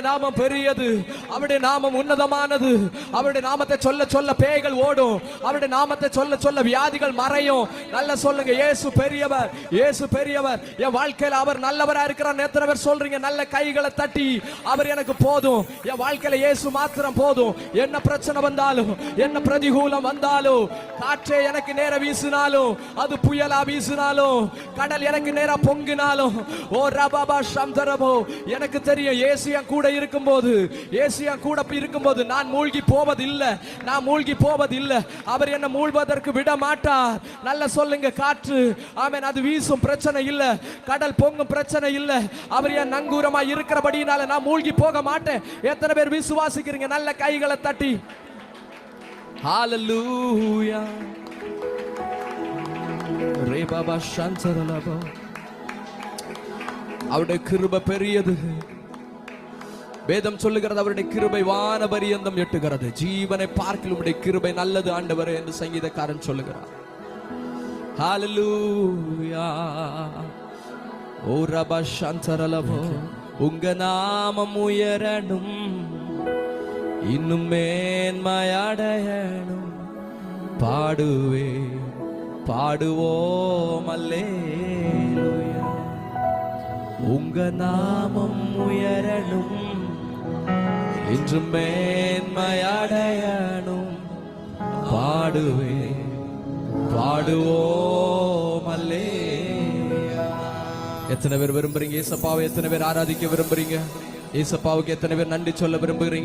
நாமம் பெரியது, அவருடைய நாமம் உன்னதமானது. அவருடைய நாமத்தை சொல்ல சொல்ல பேய்கள் ஓடும், அவருடைய நாமத்தை சொல்ல சொல்ல வியாதிகள் மறையும். நல்ல சொல்லுங்க, இயேசு பெரியவர், இயேசு பெரியவர். என் வாழ்க்கையில அவர் நல்லவரா இருக்கிறார். எத்தனை பேர் சொல்றீங்க? நல்ல கைகளை தட்டி, அவர் எனக்கு போதும், என் வாழ்க்கையில இயேசு மாத்திரம் போதும். என்ன பிரச்சனை வந்தாலும், என்ன பிரதிகூலம் வந்தாலும், காற்றே எனக்கு நேர வீசினாலும், அது புயலா வீசினாலும், கடல் எனக்கு நேரா பொங்கினாலும், ஓ ரபாபா சம்தரபோ, எனக்கு தெரியும் இயேசு என் கூட இருக்கும்போது, இயேசு என் கூட இருக்கும்போது நான் மூழ்கி போவதில்லை, நான் மூழ்கி போவதில்லை. அவர் என்ன மூழ்வதற்கு விட மாட்டார். நல்ல சொல்லுங்க, காற்று ஆமென் அது வீசும், பிரச்சனை இல்லை. கடல் பொங்கும், பிரச்சனை இல்லை. அவர் என் நங்கூரமா இருக்கிறபடினால நான் மூழ்கி போக மாட்டேன். எத்தனை பேர் விசுவாசிக்கிறீங்க? நல்ல கைகளை தட்டி ஹalleluya ரே பாபா சாந்தரலபோ. அவருடைய கிருபை பெரியது. வேதம் சொல்லுகிறது, அவருடைய கிருபை வானபரியந்தம் எட்டுகிறது. ஜீவனை பார்க்கிலும் உடைய கிருபை நல்லது ஆண்டவரே என்று சங்கீதக்காரன் சொல்லுகிறார். ஹalleluya ஓ ரபா சாந்தரலபோ. உங்க நாமம் உயரணும், இன்னும் மேன்மையடையணும். பாடுவே பாடுவோம் அல்லேலூயா. உங்க நாமம் உயரணும், இன்றும் மேன்மையடையணும். பாடுவே பாடுவோம் அல்லேலூயா. எத்தனை பேர் விரும்புறீங்க ஏசப்பாவை? எத்தனை பேர் ஆராதிக்க விரும்புறீங்க ஏசப்பாவுக்கு? எத்தனை பேர் நன்றி சொல்ல விரும்புகிறீங்க?